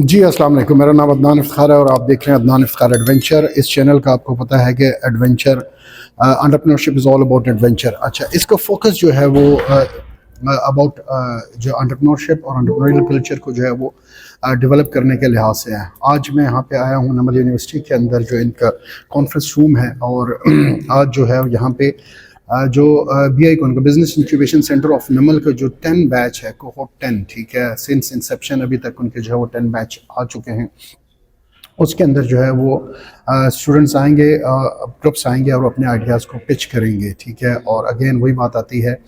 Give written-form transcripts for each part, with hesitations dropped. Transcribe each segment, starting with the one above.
जी अस्सलाम वालेकुम। मेरा नाम अदनान इफ्तिखार है और आप देख रहे हैं अदनान इफ्तिखार एडवेंचर। इस चैनल का आपको पता है कि adventure entrepreneurship is all about adventure. अच्छा, इसका फोकस जो है वो अबाउट जो एंटरप्रेन्योरशिप और एंटरप्रेन्योरियल कल्चर को जो है वो डेवलप करने के लिहाज से है। आज मैं यहाँ पे आया हूँ नमल यूनिवर्सिटी के अंदर जो इनका कॉन्फ्रेंस रूम है, और आज जो है यहाँ पे जो BI कौन का बिजनेस इंक्यूबेशन सेंटर ऑफ नमल का जो 10 बैच है, कोहोर्ट 10, ठीक है, सिंस इंसेप्शन अभी तक उनके जो है वो 10 बैच आ चुके हैं। उसके अंदर जो है वो स्टूडेंट्स आएंगे, ग्रुप्स आएंगे और अपने आइडियाज़ को पिच करेंगे, ठीक है। और अगेन वही बात आती है,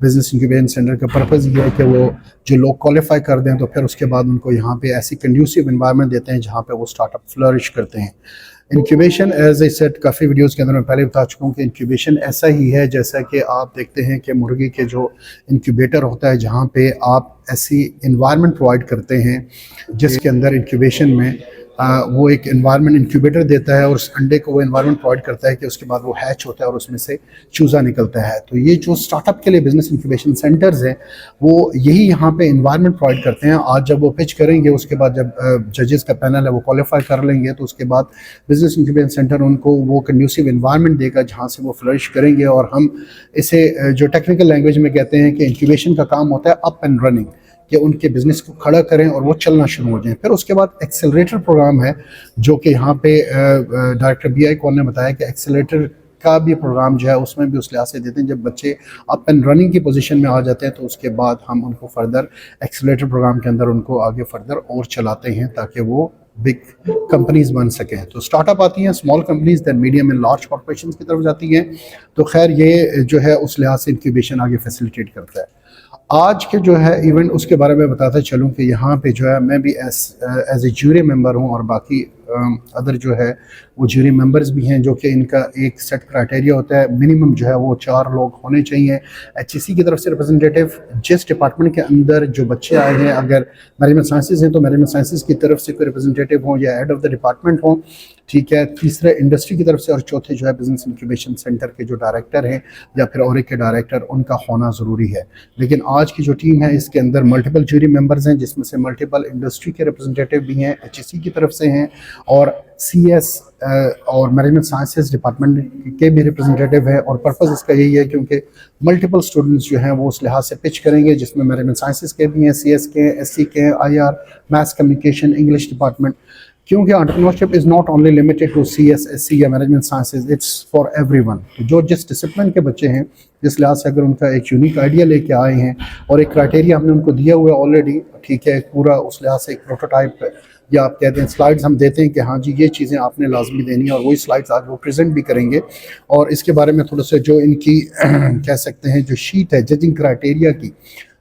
बिजनेस इंक्यूबेशन सेंटर का पर्पज़ ये है कि वो जो लोग क्वालिफाई कर दें तो फिर उसके बाद उनको यहाँ पे ऐसी कंड्यूसिव इन्वायरमेंट देते हैं जहाँ पे वो स्टार्टअप फ्लरिश करते हैं। इंक्यूबेशन एज ए सेट काफ़ी वीडियोस के अंदर मैं पहले बता चुका हूँ कि इंक्यूबेशन ऐसा ही है जैसा कि आप देखते हैं कि मुर्गी के जो इंक्यूबेटर होता है, जहाँ पे आप ऐसी इन्वायरमेंट प्रोवाइड करते हैं जिसके अंदर इंक्यूबेशन में वो एक इन्वायरमेंट इंक्यूबेटर देता है और उस अंडे को वो इन्वायरमेंट प्रोवाइड करता है कि उसके बाद वो हैच होता है और उसमें से चूज़ा निकलता है। तो ये जो स्टार्टअप के लिए बिजनेस इंक्यूबेशन सेंटर्स हैं वो यही यहाँ पे इन्वायरमेंट प्रोवाइड करते हैं। आज जब वो पिच करेंगे, उसके बाद जब जजेस का पैनल है वो क्वालिफाई कर लेंगे, तो उसके बाद बिजनेस इंक्यूबेशन सेंटर उनको वो कंड्यूसिव इन्वायरमेंट देगा जहाँ से वो फ्लरिश करेंगे। और हम इसे जो टेक्निकल लैंग्वेज में कहते हैं कि इंक्यूबेशन का काम होता है अप एंड रनिंग, कि उनके बिज़नेस को खड़ा करें और वो चलना शुरू हो जाए। फिर उसके बाद एक्सेलरेटर प्रोग्राम है, जो कि यहाँ पे डायरेक्टर BI कौन ने बताया कि एक्सेलरेटर का भी प्रोग्राम जो है उसमें भी उस लिहाज से देते हैं जब बच्चे अप एंड रनिंग की पोजीशन में आ जाते हैं तो उसके बाद हम उनको फर्दर एक्सेलरेटर प्रोग्राम के अंदर उनको आगे फर्दर और चलाते हैं ताकि वो बिग कंपनीज बन सकें। तो स्टार्टअप आती हैं, small companies, then medium and large corporation की तरफ जाती हैं। तो खैर ये जो है उस लिहाज से इंक्यूबेशन आगे फैसिलिटेट करता है। आज के जो है इवेंट उसके बारे में बताता चलूँ कि यहाँ पे जो है मैं भी एज ए जूरी मेंबर हूँ और बाकी अदर जो है वो जूरी मेंबर्स भी हैं, जो कि इनका एक सेट क्राइटेरिया होता है। मिनिमम जो है वो 4 लोग होने चाहिए HEC की तरफ से रिप्रेजेंटेटिव। जिस डिपार्टमेंट के अंदर जो बच्चे आए हैं, अगर मैनेजमेंट साइंसेज हैं तो मैनेजमेंट साइंसेज की तरफ से कोई रिप्रेजेंटेटिव हो या हेड ऑफ द डिपार्टमेंट हो, ठीक है। तीसरे इंडस्ट्री की तरफ से, और चौथे जो है बिजनेस इंक्यूबेशन सेंटर के जो डायरेक्टर हैं या फिर और के डायरेक्टर, उनका होना ज़रूरी है। लेकिन आज की जो टीम है इसके अंदर मल्टीपल जूरी मेंबर्स हैं, जिसमें से मल्टीपल इंडस्ट्री के रिप्रेजेंटेटिव भी हैं, HEC की तरफ से हैं, और CS और मैनेजमेंट साइंसेज डिपार्टमेंट के भी रिप्रेजेंटेटिव है। और पर्पज़ इसका यही है क्योंकि मल्टीपल स्टूडेंट्स जो हैं वो उस लिहाज से पिच करेंगे, जिसमें मैनेजमेंट साइंसेज के भी हैं, CS के हैं, SC के हैं, IR, maths, communication, English department. क्योंकि entrepreneurship is not only limited to CS, SC या management sciences, it's for everyone. जो जिस डिसिप्लिन के बच्चे हैं, जिस लिहाज से अगर उनका एक यूनिक आइडिया लेके आए हैं और एक क्राइटेरिया हमने उनको दिया हुआ है ऑलरेडी, ठीक है, पूरा उस लिहाज से एक प्रोटोटाइप या आप कहते हैं स्लाइड्स हम देते हैं कि हाँ जी ये चीज़ें आपने लाजमी देनी है, और वही स्लाइड्स आज वो प्रेजेंट भी करेंगे। और इसके बारे में थोड़ा सा जो इनकी कह सकते हैं जो शीट है जजिंग क्राइटेरिया की,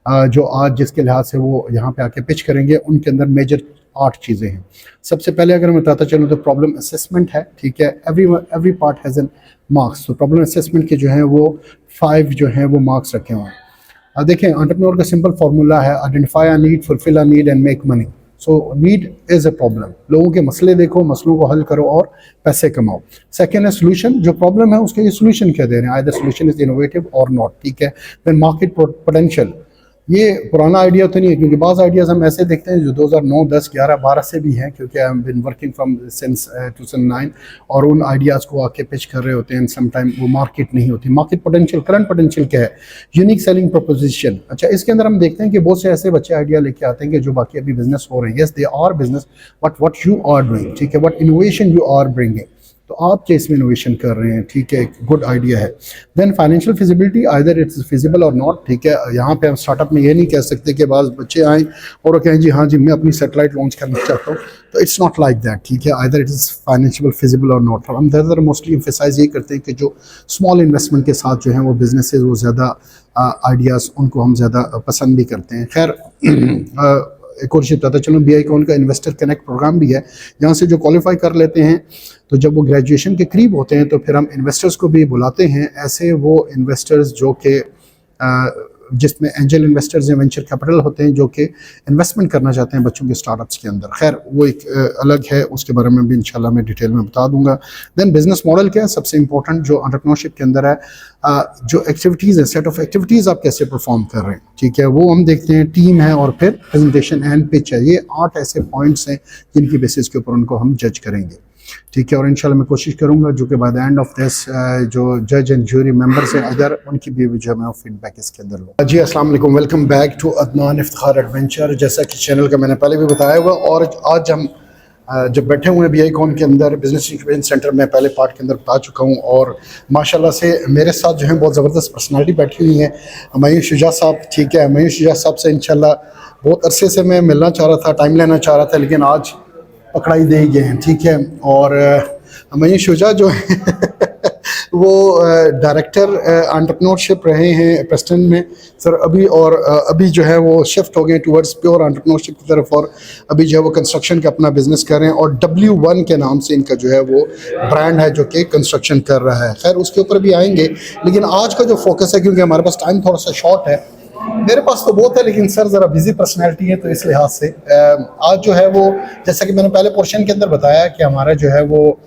जो आज जिसके लिहाज से वो यहाँ पे आके पिच करेंगे, उनके अंदर मेजर 8 चीज़ें हैं। सबसे पहले अगर मैं बताता चलूँ तो प्रॉब्लम असेसमेंट है, ठीक है। Every part has an marks. तो प्रॉब्लम असेसमेंट के जो हैं वो 5 जो हैं वो मार्क्स रखे हुए हैं। देखें, एंटरप्रेन्योर का सिंपल फार्मूला है identify a need, fulfil a need and make money. So need is a problem, लोगों के मसले देखो, मसलों को हल करो और पैसे कमाओ। सेकेंड है सोल्यूशन, जो प्रॉब्लम है उसके ये सोल्यूशन क्या दे रहे हैं, आइदर सोल्यूशन इज इनोवेटिव और नॉट, ठीक है। देन मार्केट पोटेंशियल, ये पुराना आइडिया तो नहीं है क्योंकि बाज़ आइडियाज़ हम ऐसे देखते हैं जो 2009, 10, 11, 12 से भी हैं, क्योंकि I am been working from since 2009, और उन आइडियाज़ को आके पिच कर रहे होते हैं। सम टाइम वो मार्केट नहीं होती। मार्केट पोटेंशियल, करंट पोटेंशियल क्या है, यूनिक सेलिंग प्रोपोजिशन। अच्छा, इसके अंदर हम देखते हैं कि बहुत से ऐसे बच्चे आइडिया लेके आते हैं कि जो बाकी अभी बिजनेस हो रहे हैं, yes they are business, but what you are doing, ठीक है, what innovation you are bringing. तो आप क्या इसमें इनोवेशन कर रहे हैं, ठीक है, गुड आइडिया है। Then financial feasibility, either it's feasible और नॉट, ठीक है। यहाँ पे हम स्टार्टअप में ये नहीं कह सकते कि बाद बच्चे आएँ और वो कहें जी हाँ जी मैं अपनी सेटेलाइट लॉन्च करना चाहता हूँ, तो इट्स नॉट लाइक दैट, ठीक है। Either it is financial feasible और नॉट। हम ज़्यादातर मोस्टली एम्फेसाइज ये करते हैं कि जो स्मॉल इन्वेस्टमेंट के साथ जो है वो बिजनेसेस, वो ज़्यादा आइडियाज़ उनको हम ज़्यादा पसंद भी करते हैं। खैर एक और चीज़ बताता चलो, BI कौन का इन्वेस्टर कनेक्ट प्रोग्राम भी है, जहाँ से जो क्वालिफाई कर लेते हैं तो जब वो ग्रेजुएशन के करीब होते हैं तो फिर हम इन्वेस्टर्स को भी बुलाते हैं। ऐसे वो इन्वेस्टर्स जो कि जिसमें एंजल इन्वेस्टर्स या वेंचर कैपिटल होते हैं जो कि इन्वेस्टमेंट करना चाहते हैं बच्चों के स्टार्टअप्स के अंदर। खैर वो एक अलग है, उसके बारे में भी इंशाल्लाह मैं डिटेल में बता दूंगा। देन बिजनेस मॉडल क्या है, सबसे इंपॉर्टेंट जो एंटरप्रेन्योरशिप के अंदर है, जो एक्टिविटीज़ है, सेट ऑफ एक्टिविटीज़ आप कैसे परफॉर्म कर रहे हैं, ठीक है, वो हम देखते हैं। टीम है और फिर प्रेजेंटेशन एंड पिच है, ये 8 ऐसे पॉइंट्स हैं जिनकी बेसिस के ऊपर उनको हम जज करेंगे, ठीक है। और इंशाल्लाह मैं कोशिश करूंगा जो कि by the end of this जो जज एंड ज्यूरी मेंबर्स हैं अदर, उनकी भी जो है मैं फीडबैक इसके अंदर लूँ। जी अस्सलाम वालेकुम, welcome back to Adnan Iftikhar adventure. जैसा कि चैनल का मैंने पहले भी बताया हुआ, और आज हम जब बैठे हुए हैं BI-CON के अंदर बिजनेस इंक्यूबेशन सेंटर में, पहले पार्ट के अंदर बता चुका हूँ, और माशाल्लाह से मेरे साथ जो है बहुत ज़बरदस्त पर्सनालिटी बैठी हुई हैं। मयूर शुजा साहब, ठीक है, मयूर शुजा साहब से इंशाल्लाह बहुत अरसे से मैं मिलना चाह रहा था, टाइम लेना चाह रहा था, लेकिन आज पकड़ाई दे ही गए हैं, ठीक है। और मयूर शुजा जो है वो डायरेक्टर एंटरप्रेन्योरशिप रहे हैं प्रेस्टन में सर अभी, और अभी जो है वो शिफ्ट हो गए टुवर्ड्स प्योर एंटरप्रेन्योरशिप की तरफ, और अभी जो है वो कंस्ट्रक्शन का अपना बिजनेस कर रहे हैं, और W1 के नाम से इनका जो है वो ब्रांड है जो कि कंस्ट्रक्शन कर रहा है। खैर उसके ऊपर भी आएंगे, लेकिन आज का जो फोकस है, क्योंकि हमारे पास टाइम थोड़ा सा शॉर्ट है, मेरे पास तो बहुत है लेकिन सर ज़रा बिजी पर्सनैलिटी है, तो इस लिहाज से आज जो है वो, जैसा कि मैंने पहले पोर्शन के अंदर बताया कि हमारा जो है वो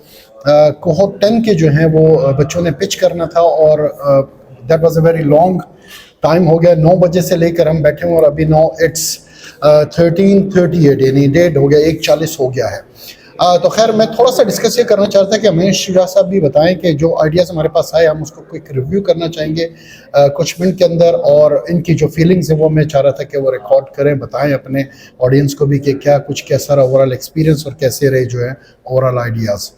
कोहोर्ट 10 के जो हैं वो बच्चों ने पिच करना था, और that was a very long time हो गया। 9 बजे से लेकर हम बैठे हुए, और अभी 13:38 यानी 1:30 हो गया, 1:40 हो गया है। तो खैर मैं थोड़ा सा डिस्कस ये करना चाहता था कि मनीष शुजा साहब भी बताएं कि जो आइडियाज़ हमारे पास आए हम उसको क्विक रिव्यू करना चाहेंगे कुछ मिनट के अंदर, और इनकी जो फीलिंग्स है वो मैं चाह रहा था कि वो रिकॉर्ड करें, बताएं अपने ऑडियंस को भी कि क्या कुछ कैसा रहा ओवरऑल एक्सपीरियंस, और कैसे रहे जो है ओवरऑल आइडियाज़।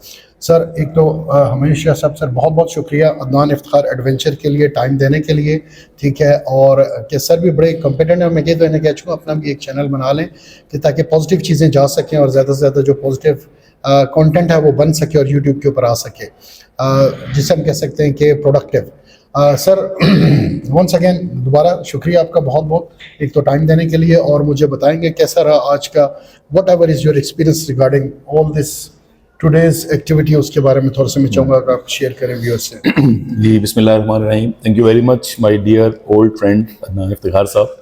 सर एक तो हमेशा साहब सर बहुत बहुत शुक्रिया अदनान इफ्तिखार एडवेंचर के लिए टाइम देने के लिए, ठीक है। और कि सर भी बड़े कॉम्पिटेंट हैं, मैं कह तो इन्हें कह चुका अपना भी एक चैनल बना लें कि ताकि पॉजिटिव चीज़ें जा सकें, और ज़्यादा से ज़्यादा जो पॉजिटिव कंटेंट है वो बन सके और यूट्यूब के ऊपर आ सके, जिसे हम कह सकते हैं कि प्रोडक्टिव। सर वंस अगेन दोबारा शुक्रिया आपका बहुत बहुत, एक तो टाइम देने के लिए, और मुझे बताएंगे कैसा रहा आज का, what ever is your experience regarding all this today's activity, उसके बारे में थोड़ा सा मैं चाहूँगा कि आप शेयर करें व्यूअर्स से। जी बिस्मिल्लाहिर्रहमानिर्रहीम, thank you very much my dear old friend Adnan Iftikhar sahab.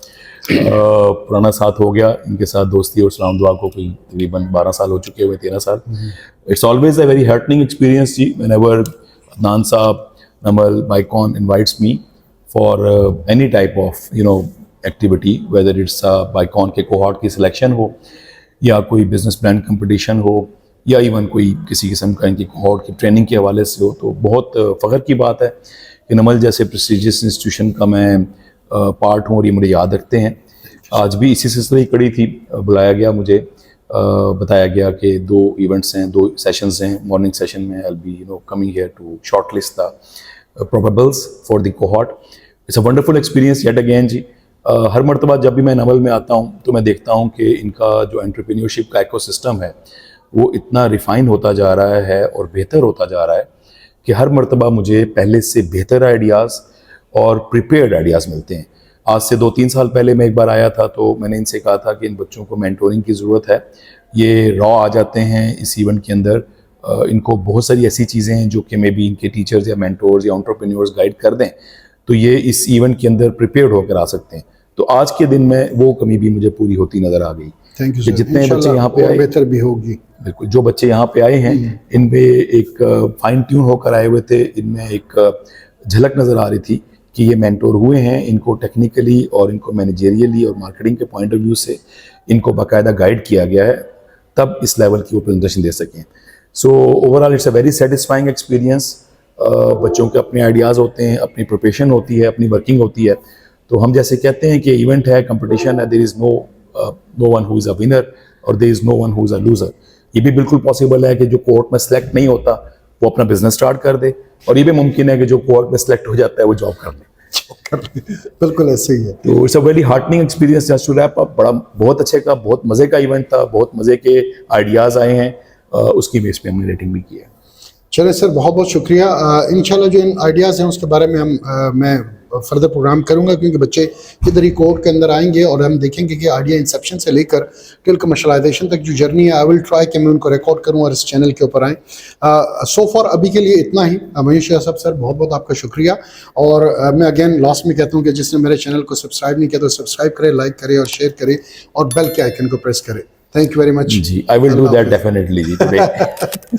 पुराना साथ हो गया, इनके साथ दोस्ती और सलाम दुआ को कोई तकरीबन 12 साल हो चुके हुए, 13 साल। It's always a very heartening experience जी, whenever Adnan sahab Namal BI-CON invites me for any type of activity, whether it's BI-CON के कोहॉर्ट की सिलेक्शन हो, या कोई बिजनेस प्लान कंपटीशन हो, या इवन कोई किसी किस्म का इनकी कोहॉर्ट की ट्रेनिंग के हवाले से हो, तो बहुत फ़ख्र की बात है कि नमल जैसे प्रेस्टिजियस इंस्टीट्यूशन का मैं पार्ट हूँ, और ये मुझे याद रखते हैं। आज भी इसी सिलसिले की कड़ी थी, बुलाया गया मुझे, बताया गया कि 2 इवेंट्स हैं, 2 सेशंस हैं। मॉर्निंग सेशन में I will be coming here to shortlist the probables for the cohort. It's a wonderful experience yet again जी। हर मरतबा जब भी मैं नमल में आता हूँ तो मैं देखता हूँ कि इनका जो एंटरप्रेन्योरशिप का इकोसिस्टम है वो इतना रिफ़ाइन होता जा रहा है और बेहतर होता जा रहा है कि हर मरतबा मुझे पहले से बेहतर आइडियाज़ और प्रिपेयर्ड आइडियाज़ मिलते हैं। आज से 2-3 साल पहले मैं एक बार आया था तो मैंने इनसे कहा था कि इन बच्चों को मेंटोरिंग की ज़रूरत है। ये रॉ आ जाते हैं इस इवेंट के अंदर, इनको बहुत सारी ऐसी चीज़ें हैं जो कि मे बी इनके टीचर्स या मेंटोर्स या एंटरप्रेन्योर्स गाइड कर दें, तो ये इस इवेंट के अंदर प्रिपेयर्ड होकर आ सकते हैं। तो आज के दिन में वो कमी भी मुझे पूरी होती नज़र आ गई। Thank you sir. जितने बच्चे यहाँ पे आए, बेहतर भी होगी। बिल्कुल, जो बच्चे यहाँ पे आए हैं इनमें एक फाइन ट्यून होकर आए हुए थे, इनमें एक झलक नज़र आ रही थी कि ये मेंटोर हुए हैं, इनको टेक्निकली और इनको मैनेजरियली और मार्केटिंग के पॉइंट ऑफ व्यू से इनको बाकायदा गाइड किया गया है, तब इस लेवल की वो प्रेजेंटेशन दे सकें। So overall it's a very satisfying experience. बच्चों के अपने आइडियाज़ होते हैं, अपनी प्रिपरेशन होती है, अपनी वर्किंग होती है। तो हम जैसे कहते हैं कि इवेंट है, कंपटीशन है, there is no one who is a winner और there is no one who is a loser. ये भी बिल्कुल पॉसिबल है कि जो कोर्ट में सेलेक्ट नहीं होता वो अपना बिजनेस स्टार्ट कर दे, और ये भी मुमकिन है कि जो कोर्ट में सेलेक्ट हो जाता है वो जॉब कर ले। बिल्कुल ऐसे ही है। तो it's a very heartening experience just to wrap up. बड़ा बहुत अच्छे का, बहुत मज़े का इवेंट था, बहुत मज़े के आइडियाज़ आए हैं, उसकी बेस पे हमने रेटिंग भी की है। चलिए सर, बहुत बहुत शुक्रिया। इंशाल्लाह जो इन आइडियाज़ हैं उसके बारे में मैं फर्दर प्रोग्राम करूंगा, क्योंकि बच्चे इधर ही कोर्ट के अंदर आएंगे और हम देखेंगे कि आइडिया इंसेप्शन से लेकर टिल कमर्शलाइजेशन तक जो जर्नी है, आई विल ट्राई कि मैं उनको रिकॉर्ड करूं और इस चैनल के ऊपर आएँ। सो फॉर अभी के लिए इतना ही। मनीष साहब सर, बहुत बहुत आपका शुक्रिया। और मैं अगेन लास्ट में कहता हूँ कि जिसने मेरे चैनल को सब्सक्राइब नहीं किया तो सब्सक्राइब करे, लाइक करे और शेयर करे और बेल के आइकन को प्रेस करे। थैंक यू वेरी मच जी, I will do that definitely जी टुडे।